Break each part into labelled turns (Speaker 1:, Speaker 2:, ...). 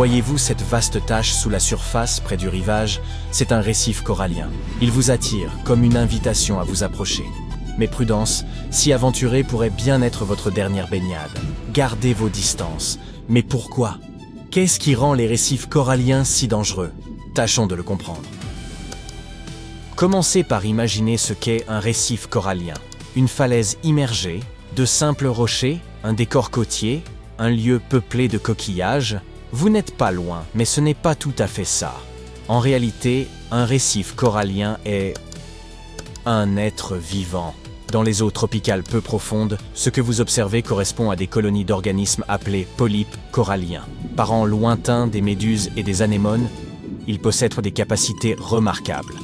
Speaker 1: Voyez-vous cette vaste tache sous la surface près du rivage? C'est un récif corallien. Il vous attire comme une invitation à vous approcher. Mais prudence, s'y aventurer pourrait bien être votre dernière baignade. Gardez vos distances. Mais pourquoi? Qu'est-ce qui rend les récifs coralliens si dangereux? Tâchons de le comprendre. Commencez par imaginer ce qu'est un récif corallien. Une falaise immergée, de simples rochers, un décor côtier, un lieu peuplé de coquillages. Vous n'êtes pas loin, mais ce n'est pas tout à fait ça. En réalité, un récif corallien est un être vivant. Dans les eaux tropicales peu profondes, ce que vous observez correspond à des colonies d'organismes appelés polypes coralliens. Parents lointains des méduses et des anémones, ils possèdent des capacités remarquables.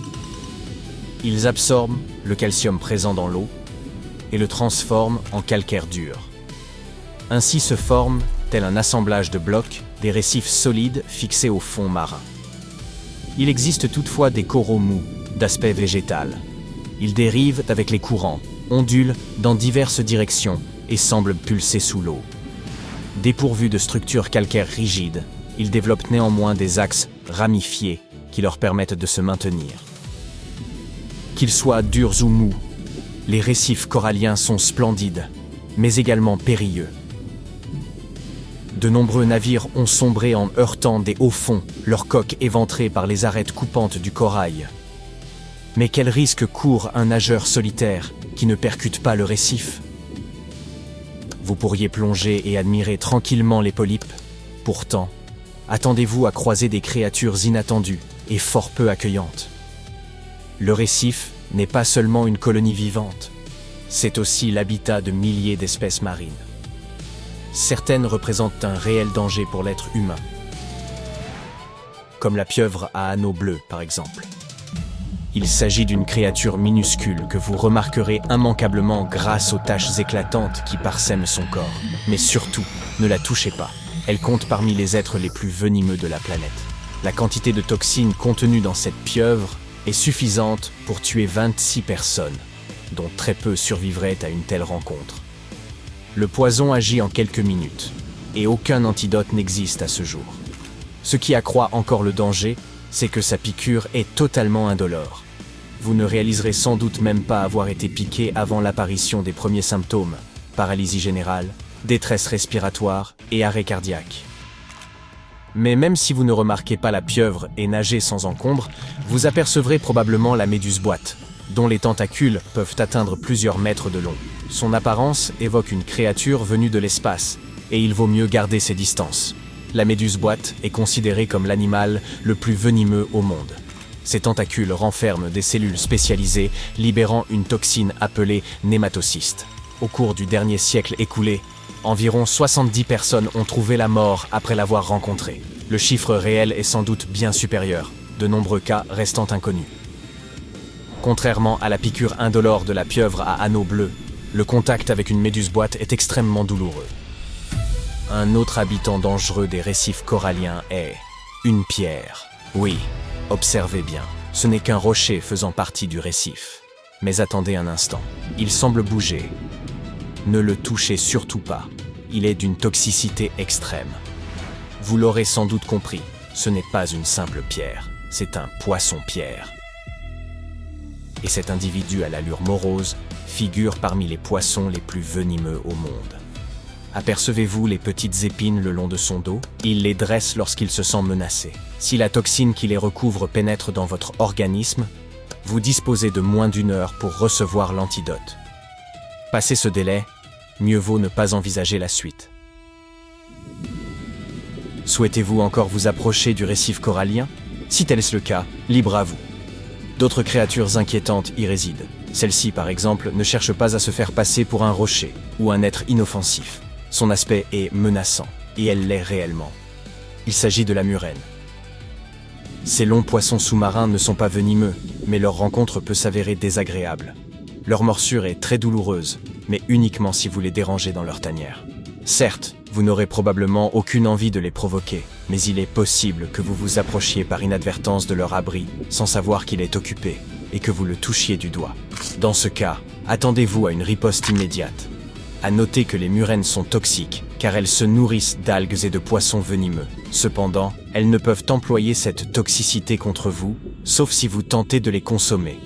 Speaker 1: Ils absorbent le calcium présent dans l'eau et le transforment en calcaire dur. Ainsi se forment, tel un assemblage de blocs, des récifs solides fixés au fond marin. Il existe toutefois des coraux mous, d'aspect végétal. Ils dérivent avec les courants, ondulent dans diverses directions et semblent pulser sous l'eau. Dépourvus de structures calcaires rigides, ils développent néanmoins des axes ramifiés qui leur permettent de se maintenir. Qu'ils soient durs ou mous, les récifs coralliens sont splendides, mais également périlleux. De nombreux navires ont sombré en heurtant des hauts fonds, leurs coques éventrées par les arêtes coupantes du corail. Mais quel risque court un nageur solitaire qui ne percute pas le récif? Vous pourriez plonger et admirer tranquillement les polypes. Pourtant, attendez-vous à croiser des créatures inattendues et fort peu accueillantes. Le récif n'est pas seulement une colonie vivante, c'est aussi l'habitat de milliers d'espèces marines. Certaines représentent un réel danger pour l'être humain, comme la pieuvre à anneaux bleus par exemple. Il s'agit d'une créature minuscule que vous remarquerez immanquablement grâce aux taches éclatantes qui parsèment son corps. Mais surtout, ne la touchez pas. Elle compte parmi les êtres les plus venimeux de la planète. La quantité de toxines contenues dans cette pieuvre est suffisante pour tuer 26 personnes, dont très peu survivraient à une telle rencontre. Le poison agit en quelques minutes, et aucun antidote n'existe à ce jour. Ce qui accroît encore le danger, c'est que sa piqûre est totalement indolore. Vous ne réaliserez sans doute même pas avoir été piqué avant l'apparition des premiers symptômes, paralysie générale, détresse respiratoire et arrêt cardiaque. Mais même si vous ne remarquez pas la pieuvre et nagez sans encombre, vous apercevrez probablement la méduse boîte, dont les tentacules peuvent atteindre plusieurs mètres de long. Son apparence évoque une créature venue de l'espace, et il vaut mieux garder ses distances. La méduse boîte est considérée comme l'animal le plus venimeux au monde. Ses tentacules renferment des cellules spécialisées, libérant une toxine appelée nématocyste. Au cours du dernier siècle écoulé, environ 70 personnes ont trouvé la mort après l'avoir rencontré. Le chiffre réel est sans doute bien supérieur, de nombreux cas restant inconnus. Contrairement à la piqûre indolore de la pieuvre à anneaux bleus, le contact avec une méduse boîte est extrêmement douloureux. Un autre habitant dangereux des récifs coralliens est une pierre. Oui, observez bien, ce n'est qu'un rocher faisant partie du récif. Mais attendez un instant, il semble bouger. Ne le touchez surtout pas, il est d'une toxicité extrême. Vous l'aurez sans doute compris, ce n'est pas une simple pierre, c'est un poisson-pierre. Et cet individu à l'allure morose figure parmi les poissons les plus venimeux au monde. Apercevez-vous les petites épines le long de son dos? Il les dresse lorsqu'il se sent menacé. Si la toxine qui les recouvre pénètre dans votre organisme, vous disposez de moins d'1 heure pour recevoir l'antidote. Passé ce délai, mieux vaut ne pas envisager la suite. Souhaitez-vous encore vous approcher du récif corallien? Si tel est le cas, libre à vous. D'autres créatures inquiétantes y résident. Celle-ci, par exemple, ne cherche pas à se faire passer pour un rocher ou un être inoffensif. Son aspect est menaçant, et elle l'est réellement. Il s'agit de la murène. Ces longs poissons sous-marins ne sont pas venimeux, mais leur rencontre peut s'avérer désagréable. Leur morsure est très douloureuse, mais uniquement si vous les dérangez dans leur tanière. Certes, vous n'aurez probablement aucune envie de les provoquer, mais il est possible que vous vous approchiez par inadvertance de leur abri, sans savoir qu'il est occupé, et que vous le touchiez du doigt. Dans ce cas, attendez-vous à une riposte immédiate. À noter que les murènes sont toxiques, car elles se nourrissent d'algues et de poissons venimeux. Cependant, elles ne peuvent employer cette toxicité contre vous, sauf si vous tentez de les consommer.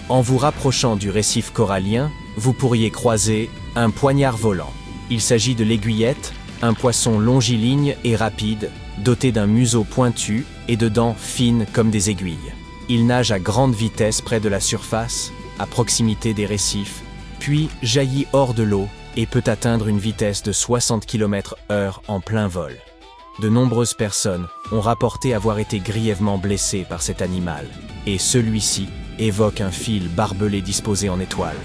Speaker 1: En vous rapprochant du récif corallien, vous pourriez croiser un poignard volant. Il s'agit de l'aiguillette, un poisson longiligne et rapide, doté d'un museau pointu et de dents fines comme des aiguilles. Il nage à grande vitesse près de la surface, à proximité des récifs, puis jaillit hors de l'eau et peut atteindre une vitesse de 60 km/h en plein vol. De nombreuses personnes ont rapporté avoir été grièvement blessées par cet animal, et celui-ci évoque un fil barbelé disposé en étoile.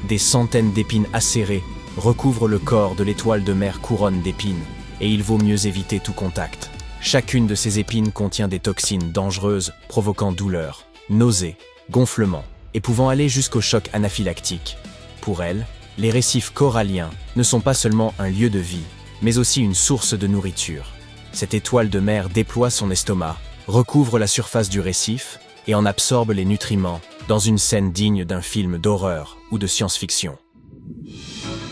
Speaker 1: Des centaines d'épines acérées recouvrent le corps de l'étoile de mer couronne d'épines, et il vaut mieux éviter tout contact. Chacune de ces épines contient des toxines dangereuses provoquant douleur, nausées, gonflements, et pouvant aller jusqu'au choc anaphylactique. Pour elles, les récifs coralliens ne sont pas seulement un lieu de vie, mais aussi une source de nourriture. Cette étoile de mer déploie son estomac, recouvre la surface du récif et en absorbe les nutriments dans une scène digne d'un film d'horreur ou de science-fiction.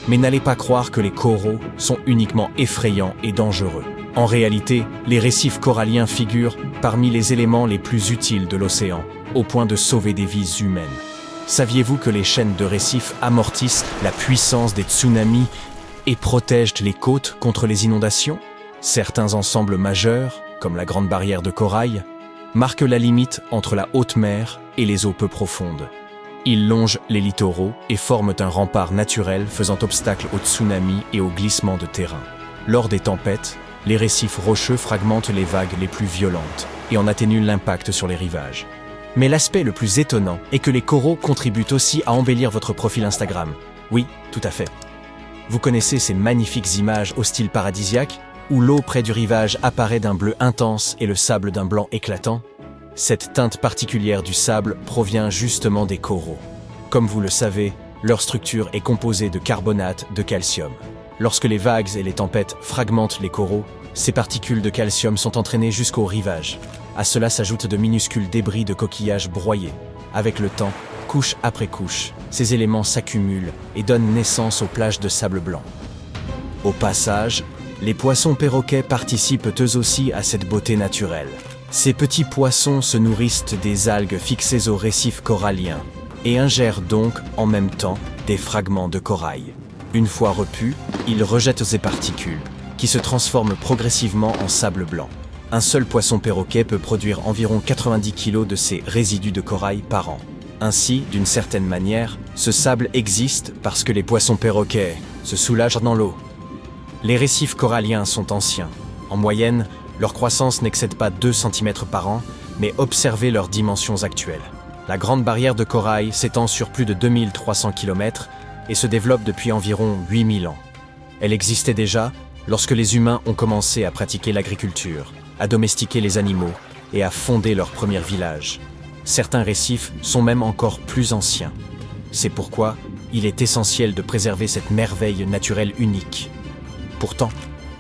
Speaker 1: Mais n'allez pas croire que les coraux sont uniquement effrayants et dangereux. En réalité, les récifs coralliens figurent parmi les éléments les plus utiles de l'océan, au point de sauver des vies humaines. Saviez-vous que les chaînes de récifs amortissent la puissance des tsunamis et protègent les côtes contre les inondations? Certains ensembles majeurs, comme la Grande Barrière de Corail, marquent la limite entre la haute mer et les eaux peu profondes. Ils longent les littoraux et forment un rempart naturel faisant obstacle aux tsunamis et aux glissements de terrain. Lors des tempêtes, les récifs rocheux fragmentent les vagues les plus violentes et en atténuent l'impact sur les rivages. Mais l'aspect le plus étonnant est que les coraux contribuent aussi à embellir votre profil Instagram. Oui, tout à fait. Vous connaissez ces magnifiques images au style paradisiaque, où l'eau près du rivage apparaît d'un bleu intense et le sable d'un blanc éclatant? Cette teinte particulière du sable provient justement des coraux. Comme vous le savez, leur structure est composée de carbonate de calcium. Lorsque les vagues et les tempêtes fragmentent les coraux, ces particules de calcium sont entraînées jusqu'au rivage. À cela s'ajoutent de minuscules débris de coquillages broyés. Avec le temps, couche après couche, ces éléments s'accumulent et donnent naissance aux plages de sable blanc. Au passage, les poissons perroquets participent eux aussi à cette beauté naturelle. Ces petits poissons se nourrissent des algues fixées aux récifs coralliens et ingèrent donc en même temps des fragments de corail. Une fois repus, ils rejettent ces particules, qui se transforment progressivement en sable blanc. Un seul poisson perroquet peut produire environ 90 kg de ces résidus de corail par an. Ainsi, d'une certaine manière, ce sable existe parce que les poissons perroquets se soulagent dans l'eau. Les récifs coralliens sont anciens. En moyenne, leur croissance n'excède pas 2 cm par an, mais observez leurs dimensions actuelles. La Grande Barrière de Corail s'étend sur plus de 2300 km et se développe depuis environ 8000 ans. Elle existait déjà lorsque les humains ont commencé à pratiquer l'agriculture, à domestiquer les animaux et à fonder leurs premiers villages. Certains récifs sont même encore plus anciens. C'est pourquoi il est essentiel de préserver cette merveille naturelle unique. Pourtant,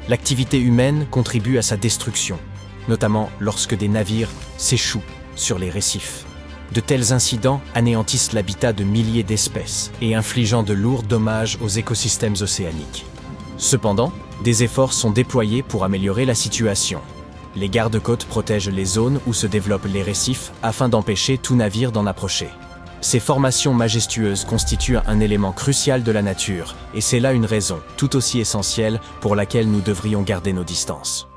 Speaker 1: l'activité humaine contribue à sa destruction, notamment lorsque des navires s'échouent sur les récifs. De tels incidents anéantissent l'habitat de milliers d'espèces et infligeant de lourds dommages aux écosystèmes océaniques. Cependant, des efforts sont déployés pour améliorer la situation. Les gardes-côtes protègent les zones où se développent les récifs afin d'empêcher tout navire d'en approcher. Ces formations majestueuses constituent un élément crucial de la nature, et c'est là une raison tout aussi essentielle pour laquelle nous devrions garder nos distances.